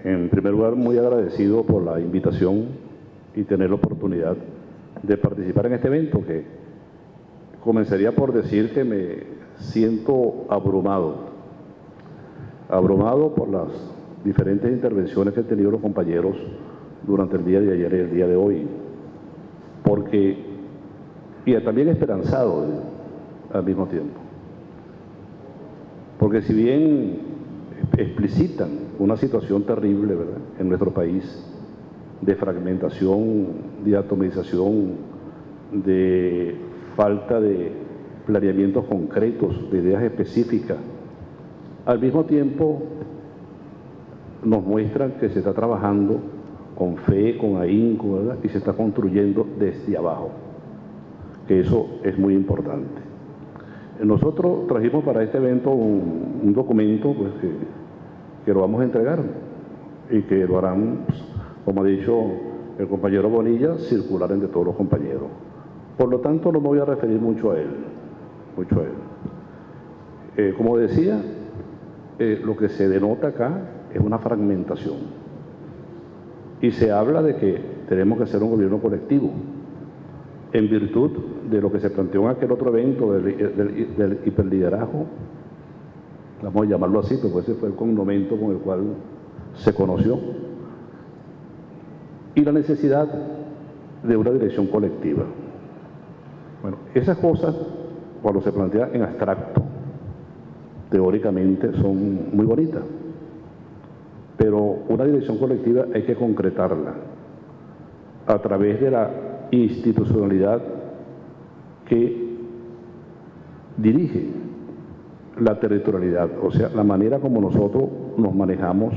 En primer lugar, muy agradecido por la invitación y tener la oportunidad de participar en este evento, que comenzaría por decir que me siento abrumado por las diferentes intervenciones que han tenido los compañeros durante el día de ayer y el día de hoy, y también esperanzado al mismo tiempo, porque si bien explicitan una situación terrible, ¿verdad?, en nuestro país, de fragmentación, de atomización, de falta de planeamientos concretos, de ideas específicas, al mismo tiempo nos muestran que se está trabajando con fe, con ahínco, ¿verdad?, y se está construyendo desde abajo, que eso es muy importante. Nosotros trajimos para este evento un documento, pues, que lo vamos a entregar y que lo harán, pues, como ha dicho el compañero Bonilla, circular entre todos los compañeros. Por lo tanto, no me voy a referir mucho a él. Como decía, lo que se denota acá es una fragmentación. Y se habla de que tenemos que hacer un gobierno colectivo, en virtud de lo que se planteó en aquel otro evento del hiperliderazgo, vamos a llamarlo así, porque ese fue el connomento con el cual se conoció, y la necesidad de una dirección colectiva. Bueno, esas cosas, cuando se plantean en abstracto, teóricamente son muy bonitas, pero una dirección colectiva hay que concretarla a través de la institucionalidad que dirige la territorialidad, o sea, la manera como nosotros nos manejamos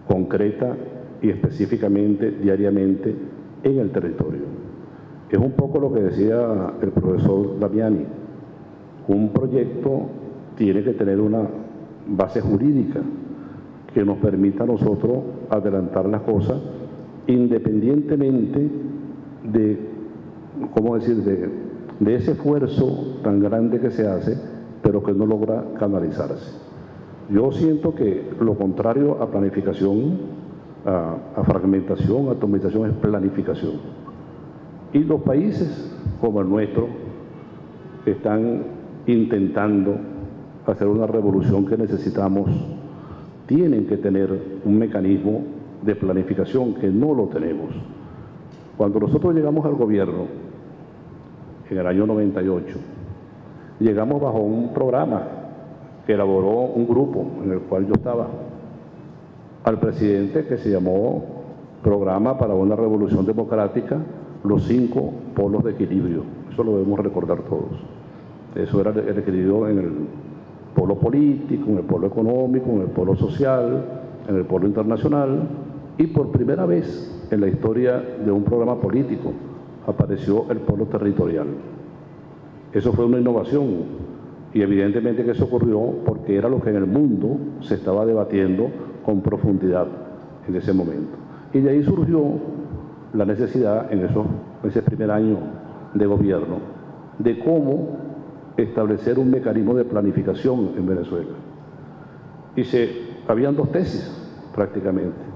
concreta y específicamente, diariamente, en el territorio. Es un poco lo que decía el profesor Damiani: un proyecto tiene que tener una base jurídica que nos permita a nosotros adelantar las cosas independientemente de, ¿cómo decir?, de ese esfuerzo tan grande que se hace, pero que no logra canalizarse. Yo siento que lo contrario a planificación, a fragmentación, a atomización, es planificación. Y los países como el nuestro están intentando hacer una revolución que necesitamos, tienen que tener un mecanismo de planificación que no lo tenemos. Cuando nosotros llegamos al gobierno, en el año 98, llegamos bajo un programa que elaboró un grupo en el cual yo estaba, al presidente, que se llamó Programa para una Revolución Democrática, los 5 polos de equilibrio. Eso lo debemos recordar todos. Eso era el equilibrio en el polo político, en el polo económico, en el polo social, en el polo internacional, y por primera vez en la historia de un programa político apareció el polo territorial. Eso fue una innovación, y evidentemente que eso ocurrió porque era lo que en el mundo se estaba debatiendo con profundidad en ese momento. Y de ahí surgió la necesidad, en ese primer año de gobierno, de cómo establecer un mecanismo de planificación en Venezuela. Y habían 2 tesis prácticamente.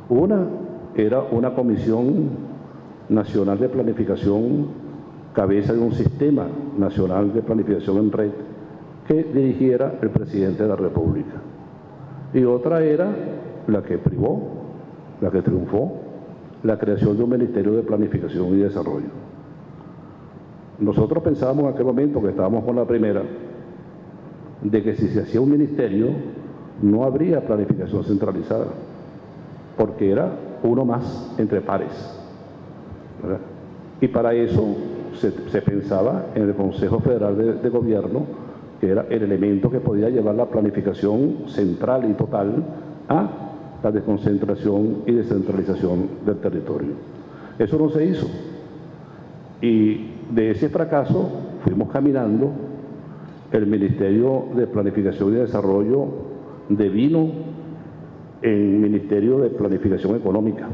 Una era una Comisión Nacional de Planificación, cabeza de un sistema nacional de planificación en red, que dirigiera el presidente de la República. Y otra era la que privó, la que triunfó, la creación de un Ministerio de Planificación y Desarrollo. Nosotros pensábamos en aquel momento, que estábamos con la primera, de que si se hacía un ministerio no habría planificación centralizada, porque era uno más entre pares, ¿verdad? Y para eso se pensaba en el Consejo Federal de Gobierno, que era el elemento que podía llevar la planificación central y total a la desconcentración y descentralización del territorio. Eso no se hizo. Y de ese fracaso fuimos caminando. El Ministerio de Planificación y Desarrollo devino en Ministerio de Planificación Económica.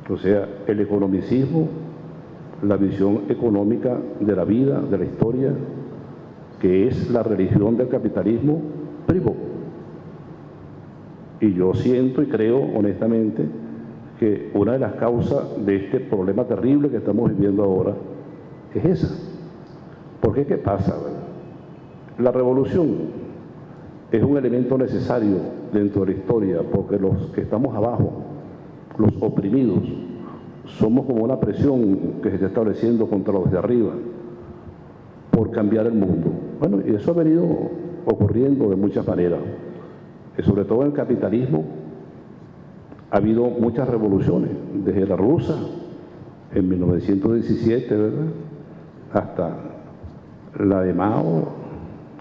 O sea, el economicismo, la visión económica de la vida, de la historia, que es la religión del capitalismo, privó. Y yo siento y creo honestamente que una de las causas de este problema terrible que estamos viviendo ahora es esa. Porque ¿qué pasa? La revolución es un elemento necesario dentro de la historia, porque los que estamos abajo, los oprimidos, somos como una presión que se está estableciendo contra los de arriba por cambiar el mundo. Bueno, y eso ha venido ocurriendo de muchas maneras. Sobre todo en el capitalismo ha habido muchas revoluciones, desde la rusa en 1917, ¿verdad?, hasta la de Mao,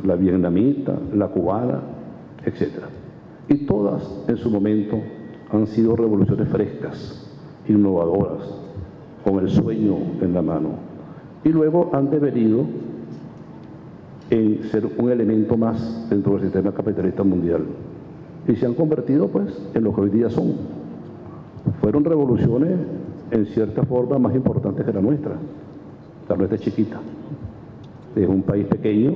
la vietnamita, la cubana, etc. Y todas en su momento han sido revoluciones frescas, innovadoras, con el sueño en la mano. Y luego han devenido en ser un elemento más dentro del sistema capitalista mundial. Y se han convertido, pues, en lo que hoy día son. Fueron revoluciones, en cierta forma, más importantes que la nuestra. La nuestra es chiquita. Es un país pequeño,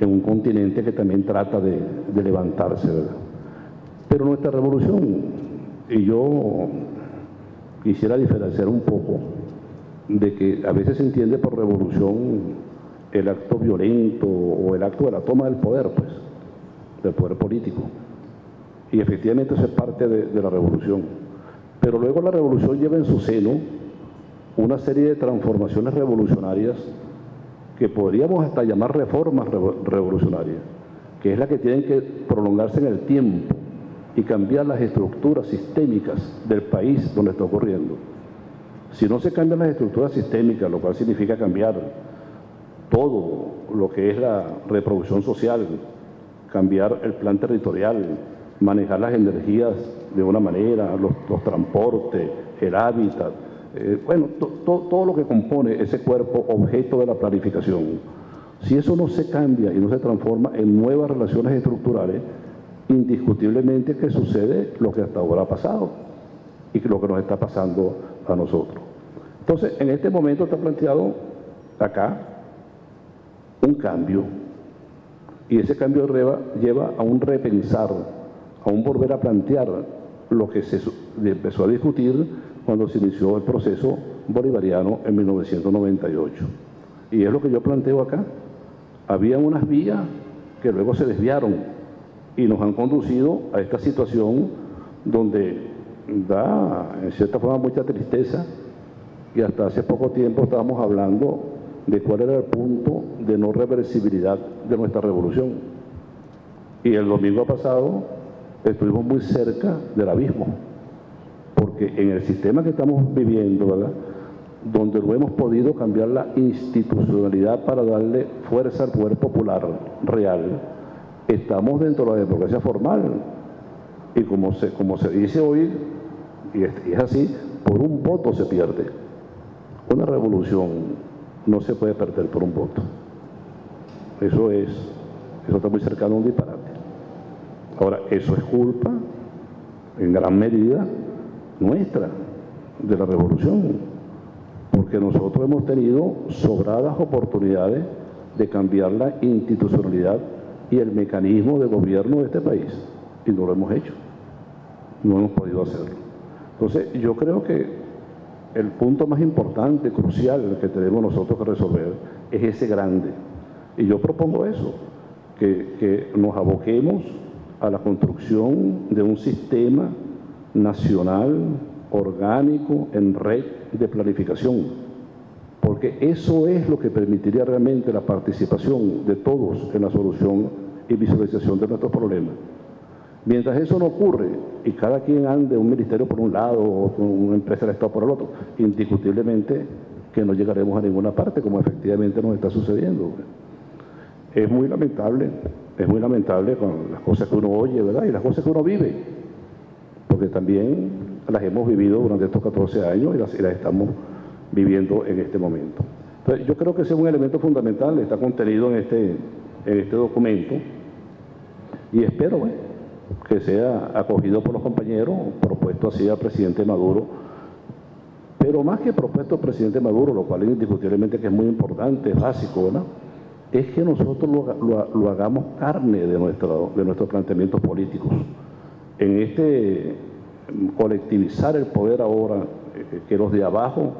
en un continente que también trata de levantarse, ¿verdad? Pero nuestra revolución, y yo quisiera diferenciar un poco de que a veces se entiende por revolución el acto violento o el acto de la toma del poder, pues, del poder político. Y efectivamente eso es parte de la revolución. Pero luego la revolución lleva en su seno una serie de transformaciones revolucionarias que podríamos hasta llamar reformas revolucionarias, que es la que tienen que prolongarse en el tiempo y cambiar las estructuras sistémicas del país donde está ocurriendo. Si no se cambian las estructuras sistémicas, lo cual significa cambiar todo lo que es la reproducción social, cambiar el plan territorial, manejar las energías de una manera, los transportes, el hábitat, bueno, todo lo que compone ese cuerpo objeto de la planificación. Si eso no se cambia y no se transforma en nuevas relaciones estructurales, indiscutiblemente que sucede lo que hasta ahora ha pasado y lo que nos está pasando a nosotros. Entonces, en este momento está planteado acá un cambio, y ese cambio lleva a un repensar, a un volver a plantear lo que se empezó a discutir cuando se inició el proceso bolivariano en 1998. Y es lo que yo planteo acá. Había unas vías que luego se desviaron y nos han conducido a esta situación donde da, en cierta forma, mucha tristeza, y hasta hace poco tiempo estábamos hablando de cuál era el punto de no reversibilidad de nuestra revolución. Y el domingo pasado estuvimos muy cerca del abismo, porque en el sistema que estamos viviendo, ¿verdad?, donde no hemos podido cambiar la institucionalidad para darle fuerza al poder popular real, estamos dentro de la democracia formal. Y como se dice hoy, y es así, por un voto se pierde. Una revolución no se puede perder por un voto. Eso está muy cercano a un disparate. Ahora, eso es culpa, en gran medida, nuestra, de la revolución, porque nosotros hemos tenido sobradas oportunidades de cambiar la institucionalidad y el mecanismo de gobierno de este país, y no lo hemos hecho, no hemos podido hacerlo. Entonces, yo creo que el punto más importante, crucial, que tenemos nosotros que resolver es ese grande. Y yo propongo eso, que nos aboquemos a la construcción de un sistema nacional, orgánico, en red de planificación, porque eso es lo que permitiría realmente la participación de todos en la solución y visualización de nuestros problemas. Mientras eso no ocurre y cada quien ande un ministerio por un lado o una empresa del Estado por el otro, indiscutiblemente que no llegaremos a ninguna parte, como efectivamente nos está sucediendo. Es muy lamentable con las cosas que uno oye, ¿verdad?, y las cosas que uno vive, porque también las hemos vivido durante estos 14 años y las estamos viviendo en este momento. Entonces, yo creo que ese es un elemento fundamental, está contenido en este documento, y espero que sea acogido por los compañeros, propuesto así al presidente Maduro, pero más que propuesto al presidente Maduro, lo cual indiscutiblemente que es muy importante, es básico, ¿verdad?, es que nosotros lo hagamos carne de nuestros planteamientos políticos, en este colectivizar el poder ahora, que los de abajo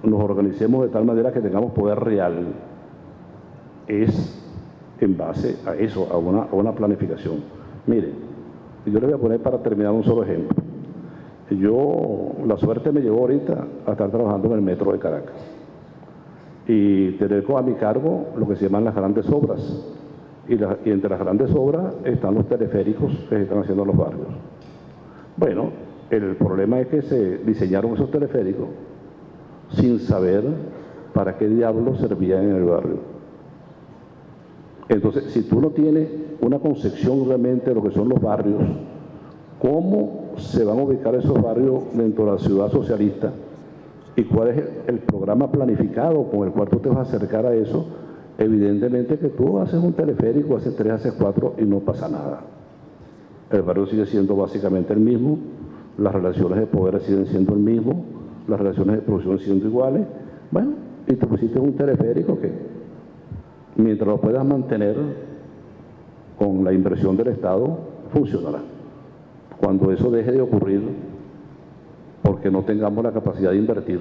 nos organicemos de tal manera que tengamos poder real, es en base a eso, a una planificación. Mire, yo le voy a poner para terminar un solo ejemplo. La suerte me llevó ahorita a estar trabajando en el metro de Caracas y tener a mi cargo lo que se llaman las grandes obras. Y entre las grandes obras están los teleféricos que se están haciendo en los barrios. Bueno, el problema es que se diseñaron esos teleféricos sin saber para qué diablos servían en el barrio. Entonces, si tú no tienes una concepción realmente de lo que son los barrios, cómo se van a ubicar esos barrios dentro de la ciudad socialista y cuál es el programa planificado con el cual tú te vas a acercar a eso, evidentemente que tú haces un teleférico, haces 3, haces 4 y no pasa nada. El barrio sigue siendo básicamente el mismo, las relaciones de poder siguen siendo el mismo, las relaciones de producción siendo iguales. Bueno, y te pusiste un teleférico que, mientras lo puedas mantener con la inversión del Estado, funcionará. Cuando eso deje de ocurrir, porque no tengamos la capacidad de invertir,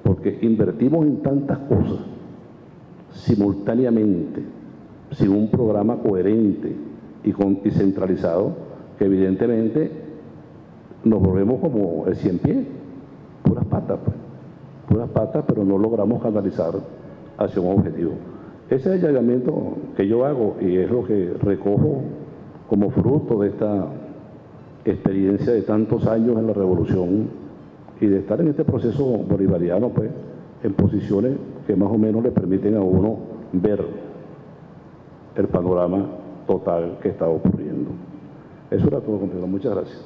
porque invertimos en tantas cosas simultáneamente, sin un programa coherente y centralizado, que evidentemente nos volvemos como el 100 pies, puras patas, pero no logramos canalizar hacia un objetivo. Ese es el llamamiento que yo hago y es lo que recojo como fruto de esta experiencia de tantos años en la revolución y de estar en este proceso bolivariano, pues, en posiciones que más o menos le permiten a uno ver el panorama total que está ocurriendo. Eso era todo, compañero. Muchas gracias.